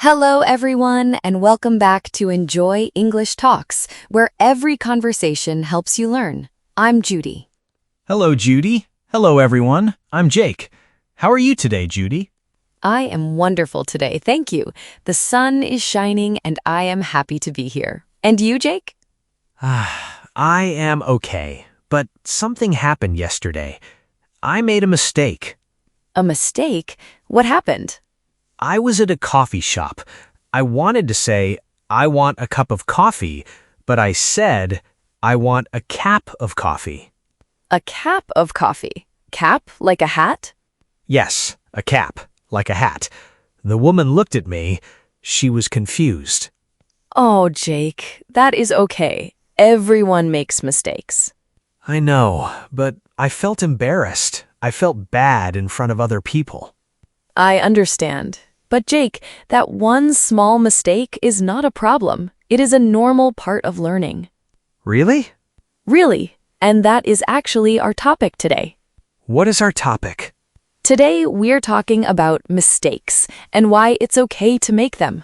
Hello, everyone, and welcome back to Enjoy English Talks, where every conversation helps you learn. I'm Judy. Hello, Judy. Hello, everyone. I'm Jake. How are you today, Judy? I am wonderful today, thank you. The sun is shining, and I am happy to be here. And you, Jake? I am okay, but something happened yesterday. I made a mistake. A mistake? What happened? I was at a coffee shop. I wanted to say, I want a cup of coffee, but I said, I want a cap of coffee. A cap of coffee? Cap like a hat? Yes, a cap, like a hat. The woman looked at me. She was confused. Oh, Jake, that is okay. Everyone makes mistakes. I know, but I felt embarrassed. I felt bad in front of other people. I understand. But Jake, that one small mistake is not a problem. It is a normal part of learning. Really? Really, and that is actually our topic today. What is our topic? Today, we're talking about mistakes and why it's okay to make them.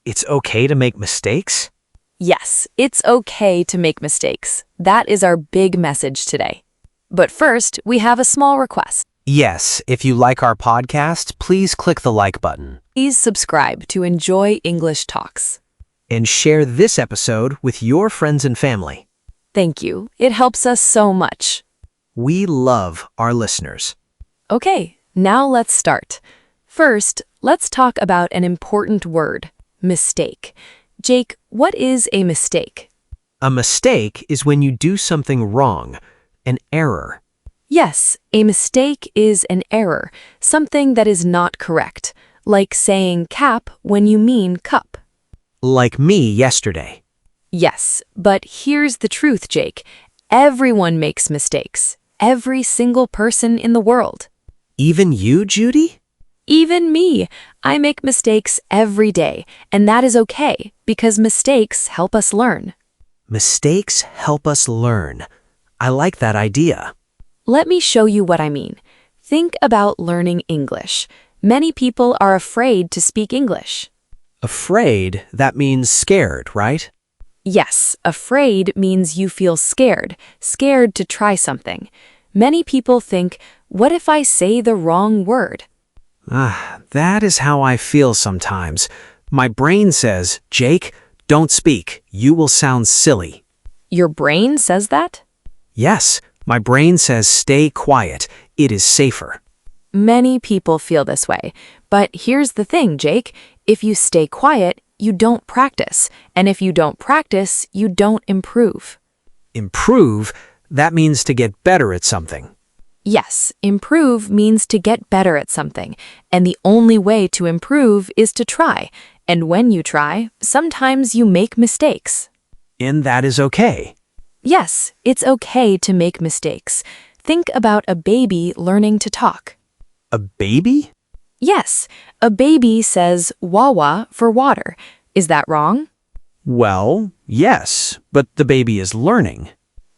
It's okay to make mistakes? Yes, it's okay to make mistakes. That is our big message today. But first, we have a small request. Yes, if you like our podcast, please click the like button. Please subscribe to Enjoy English Talks. And share this episode with your friends and family. Thank you. It helps us so much. We love our listeners. Okay, now let's start. First, let's talk about an important word, mistake. Jake, what is a mistake? A mistake is when you do something wrong, an error. Yes, a mistake is an error, something that is not correct, like saying cap when you mean cup. Like me yesterday. Yes, but here's the truth, Jake. Everyone makes mistakes. Every single person in the world. Even you, Judy? Even me. I make mistakes every day, and that is okay, because mistakes help us learn. Mistakes help us learn. I like that idea. Let me show you what I mean. Think about learning English. Many people are afraid to speak English. Afraid, that means scared, right? Yes, afraid means you feel scared to try something. Many people think, what if I say the wrong word? That is how I feel sometimes. My brain says, Jake, don't speak. You will sound silly. Your brain says that? Yes, my brain says stay quiet. It is safer. Many people feel this way. But here's the thing, Jake. If you stay quiet, you don't practice. And if you don't practice, you don't improve. Improve, that means to get better at something. Yes, improve means to get better at something. And the only way to improve is to try. And when you try, sometimes you make mistakes. And that is okay. Yes, it's okay to make mistakes. Think about a baby learning to talk. A baby? Yes, a baby says wawa for water. Is that wrong? Well, yes, but the baby is learning.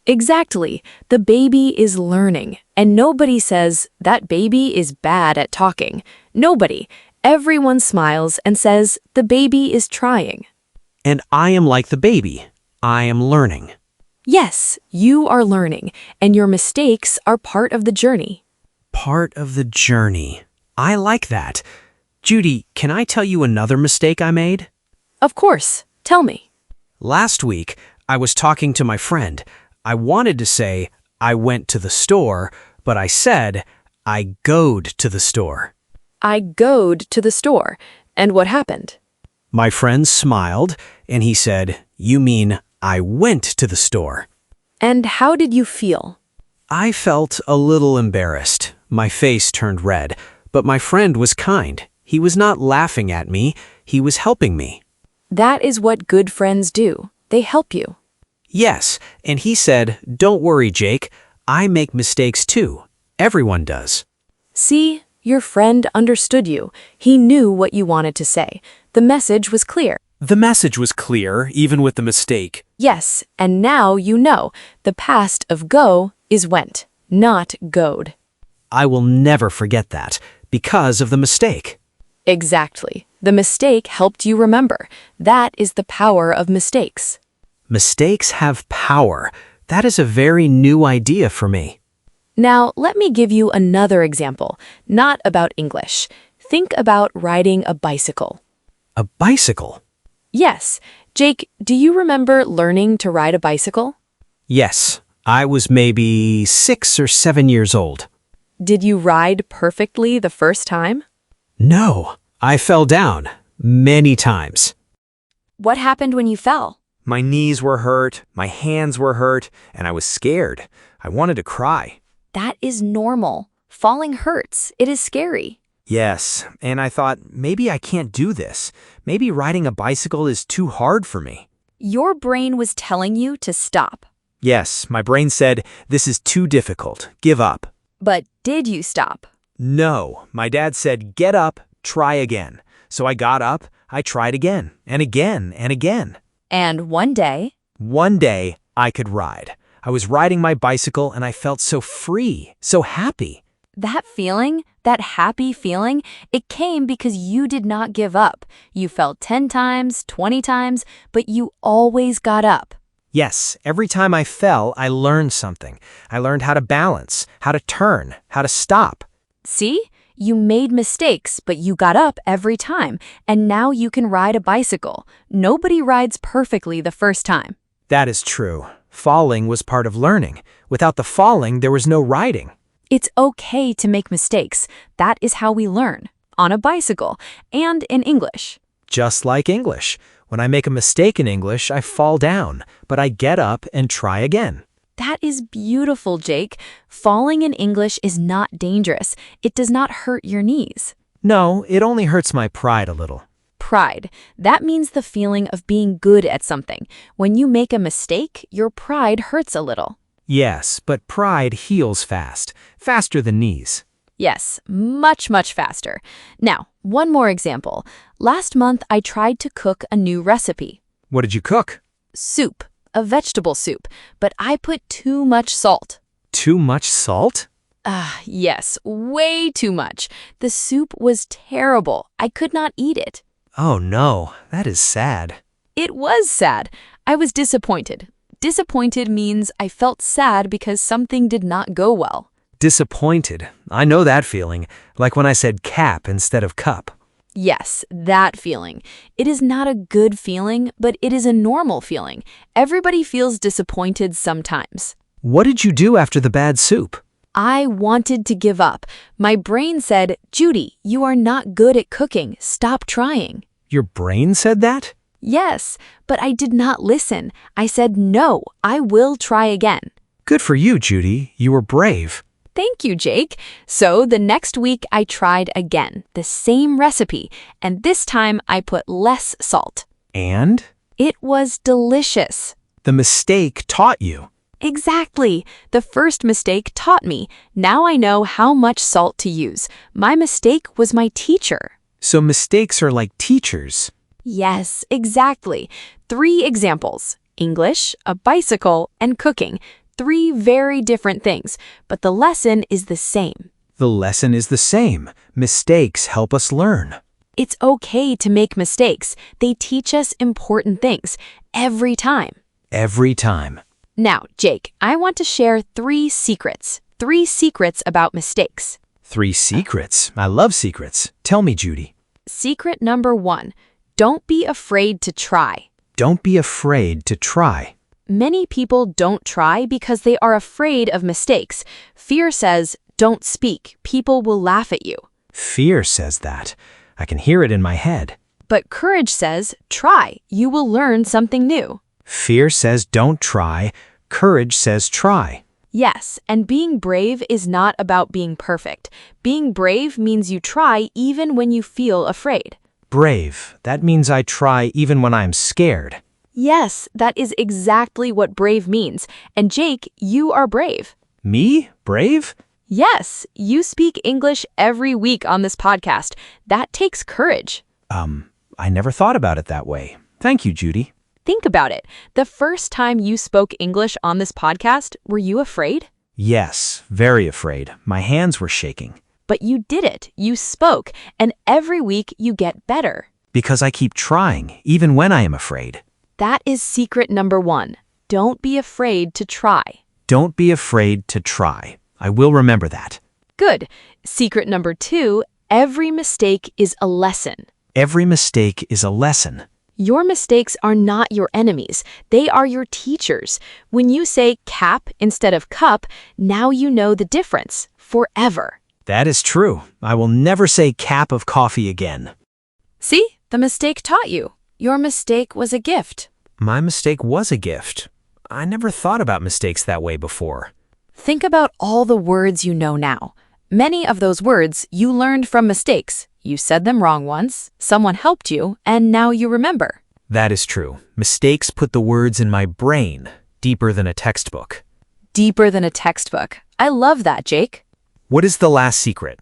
Exactly. The baby is learning. And nobody says, that baby is bad at talking. Nobody. Everyone smiles and says, the baby is trying. And I am like the baby. I am learning. Yes, you are learning, and your mistakes are part of the journey. Part of the journey. I like that. Judy, can I tell you another mistake I made? Of course. Tell me. Last week, I was talking to my friend. I wanted to say, I went to the store, but I said, I goed to the store. I goed to the store. And what happened? My friend smiled, and he said, you mean I went to the store. And how did you feel? I felt a little embarrassed. My face turned red, but my friend was kind. He was not laughing at me. He was helping me. That is what good friends do. They help you. Yes, and he said, don't worry, Jake. I make mistakes too. Everyone does. See, your friend understood you. He knew what you wanted to say. The message was clear. The message was clear, even with the mistake. Yes, and now you know. The past of go is went, not goed. I will never forget that, because of the mistake. Exactly. The mistake helped you remember. That is the power of mistakes. Mistakes have power. That is a very new idea for me. Now, let me give you another example, not about English. Think about riding a bicycle. A bicycle? Yes. Jake, do you remember learning to ride a bicycle? Yes, I was maybe 6 or 7 years old. Did you ride perfectly the first time? No, I fell down many times. What happened when you fell? My knees were hurt, my hands were hurt, and I was scared. I wanted to cry. That is normal. Falling hurts. It is scary. Yes, and I thought, maybe I can't do this. Maybe riding a bicycle is too hard for me. Your brain was telling you to stop. Yes, my brain said, this is too difficult. Give up. But did you stop? No, my dad said, get up, try again. So I got up, I tried again, and again, and again. And one day I could ride. I was riding my bicycle and I felt so free, so happy. that feeling, that happy feeling, it came because you did not give up. You fell 10 times, 20 times, but you always got up. Yes, every time I fell, I learned something. I learned how to balance, how to turn, how to stop. See? You made mistakes, but you got up every time, and now you can ride a bicycle. Nobody rides perfectly the first time. That is true. Falling was part of learning. Without the falling, there was no riding. It's okay to make mistakes. That is how we learn. On a bicycle, and in English. Just like English. When I make a mistake in English, I fall down, but I get up and try again. That is beautiful, Jake. Falling in English is not dangerous. It does not hurt your knees. No, it only hurts my pride a little. Pride. That means the feeling of being good at something. When you make a mistake, your pride hurts a little. Yes, but pride heals fast, faster than knees. Yes, much, much faster. Now, one more example. Last month, I tried to cook a new recipe. What did you cook? Soup. A vegetable soup, but I put too much salt. Too much salt? Yes, way too much. The soup was terrible. I could not eat it. Oh no, that is sad. It was sad. I was disappointed. Disappointed means I felt sad because something did not go well. Disappointed. I know that feeling, like when I said cap instead of cup. Yes, that feeling. It is not a good feeling, but it is a normal feeling. Everybody feels disappointed sometimes. What did you do after the bad soup? I wanted to give up. My brain said, Judy, you are not good at cooking. Stop trying. Your brain said that? Yes, but I did not listen. I said, no, I will try again. Good for you, Judy. You were brave. Thank you, Jake. So the next week I tried again, the same recipe, and this time I put less salt. And? It was delicious. The mistake taught you. Exactly. The first mistake taught me. Now I know how much salt to use. My mistake was my teacher. So mistakes are like teachers. Yes, exactly. 3 examples: English, a bicycle, and cooking. 3 very different things, but the lesson is the same. The lesson is the same. Mistakes help us learn. It's okay to make mistakes. They teach us important things every time. Every time. Now, Jake, I want to share 3 secrets. 3 secrets about mistakes. 3 secrets. I love secrets. Tell me, Judy. Secret number 1. Don't be afraid to try. Don't be afraid to try. Many people don't try because they are afraid of mistakes. Fear says, don't speak. People will laugh at you. Fear says that. I can hear it in my head. But courage says, try. You will learn something new. Fear says don't try. Courage says try. Yes, and being brave is not about being perfect. Being brave means you try even when you feel afraid. Brave. That means I try even when I'm scared. Yes, that is exactly what brave means. And Jake, you are brave. Me? Brave? Yes, you speak English every week on this podcast. That takes courage. I never thought about it that way. Thank you, Judy. Think about it. The first time you spoke English on this podcast, were you afraid? Yes, very afraid. My hands were shaking. But you did it. You spoke, and every week you get better. Because I keep trying, even when I am afraid. That is secret number 1. Don't be afraid to try. Don't be afraid to try. I will remember that. Good. Secret number 2, every mistake is a lesson. Every mistake is a lesson. Your mistakes are not your enemies. They are your teachers. When you say cap instead of cup, now you know the difference forever. That is true. I will never say cap of coffee again. See, the mistake taught you. Your mistake was a gift. My mistake was a gift. I never thought about mistakes that way before. Think about all the words you know now. Many of those words you learned from mistakes. You said them wrong once, someone helped you, and now you remember. That is true. Mistakes put the words in my brain, deeper than a textbook. Deeper than a textbook. I love that, Jake. What is the last secret?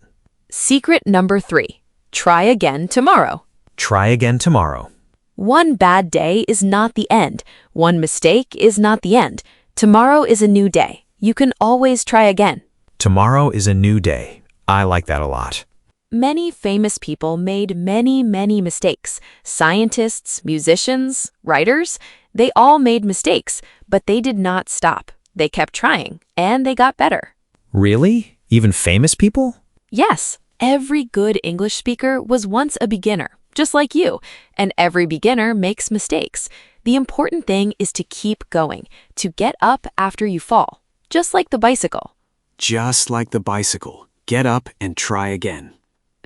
Secret number 3. Try again tomorrow. Try again tomorrow. One bad day is not the end. One mistake is not the end. Tomorrow is a new day. You can always try again. Tomorrow is a new day. I like that a lot. Many famous people made many mistakes. Scientists, musicians, writers, they all made mistakes, but they did not stop. They kept trying, and they got better. Really? Even famous people? Yes, every good English speaker was once a beginner, just like you, and every beginner makes mistakes. The important thing is to keep going, to get up after you fall, just like the bicycle. Just like the bicycle. Get up and try again.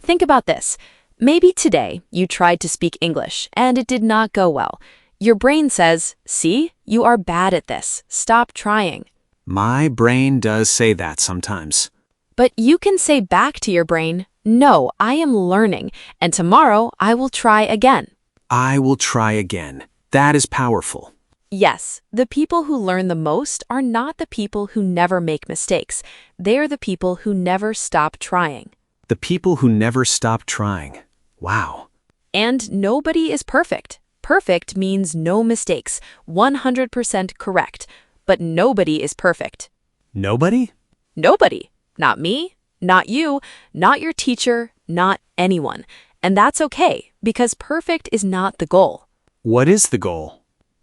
Think about this. Maybe today you tried to speak English and it did not go well. Your brain says, see, you are bad at this. Stop trying. My brain does say that sometimes. But you can say back to your brain, no, I am learning, and tomorrow I will try again. I will try again. That is powerful. Yes, the people who learn the most are not the people who never make mistakes. They're the people who never stop trying. The people who never stop trying. Wow. And nobody is perfect. Perfect means no mistakes, 100% correct. But nobody is perfect. Nobody? Nobody. Not me, not you, not your teacher, not anyone. And that's okay, because perfect is not the goal. What is the goal?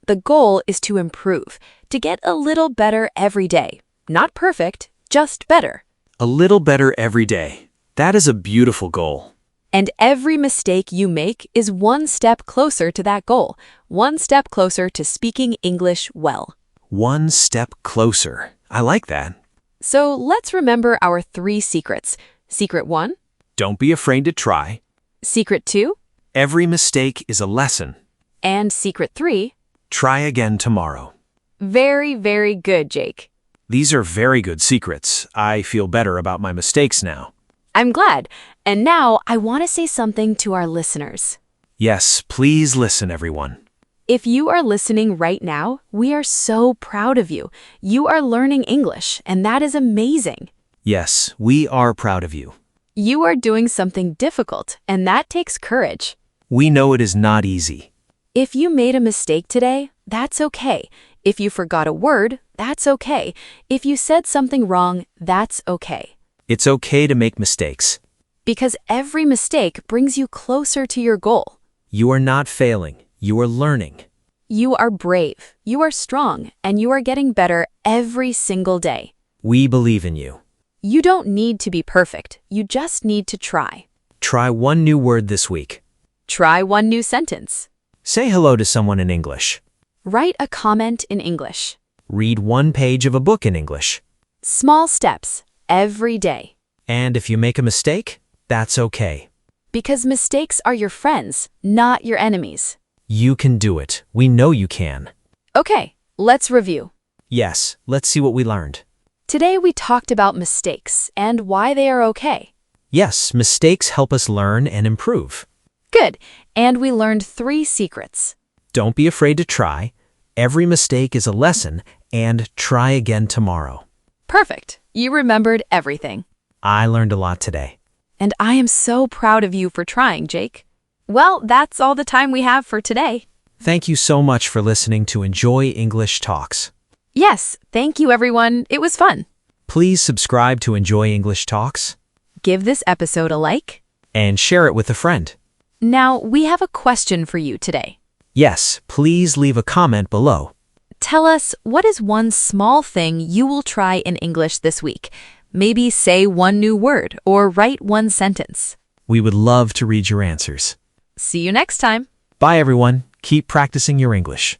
The goal is to improve, to get a little better every day. Not perfect, just better. A little better every day. That is a beautiful goal. And every mistake you make is one step closer to that goal, one step closer to speaking English well. One step closer. I like that. So let's remember our 3 secrets. Secret 1. Don't be afraid to try. Secret 2. Every mistake is a lesson. And secret 3. Try again tomorrow. Very, very good, Jake. These are very good secrets. I feel better about my mistakes now. I'm glad. And now I want to say something to our listeners. Yes, please listen, everyone. If you are listening right now, we are so proud of you. You are learning English, and that is amazing. Yes, we are proud of you. You are doing something difficult, and that takes courage. We know it is not easy. If you made a mistake today, that's okay. If you forgot a word, that's okay. If you said something wrong, that's okay. It's okay to make mistakes. Because every mistake brings you closer to your goal. You are not failing. You are learning. You are brave, you are strong, and you are getting better every single day. We believe in you. You don't need to be perfect. You just need to try. Try one new word this week. Try one new sentence. Say hello to someone in English. Write a comment in English. Read one page of a book in English. Small steps every day. And if you make a mistake, that's okay. Because mistakes are your friends, not your enemies. You can do it. We know you can. Okay, let's review. Yes, let's see what we learned. Today we talked about mistakes and why they are okay. Yes, mistakes help us learn and improve. Good, and we learned 3 secrets. Don't be afraid to try. Every mistake is a lesson, and try again tomorrow. Perfect. You remembered everything. I learned a lot today. And I am so proud of you for trying, Jake. Well, that's all the time we have for today. Thank you so much for listening to Enjoy English Talks. Yes, thank you, everyone. It was fun. Please subscribe to Enjoy English Talks Give this episode a like. and share it with a friend. Now, we have a question for you today. Yes, please leave a comment below. Tell us, what is one small thing you will try in English this week? Maybe say one new word or write one sentence. We would love to read your answers. See you next time. Bye, everyone. Keep practicing your English.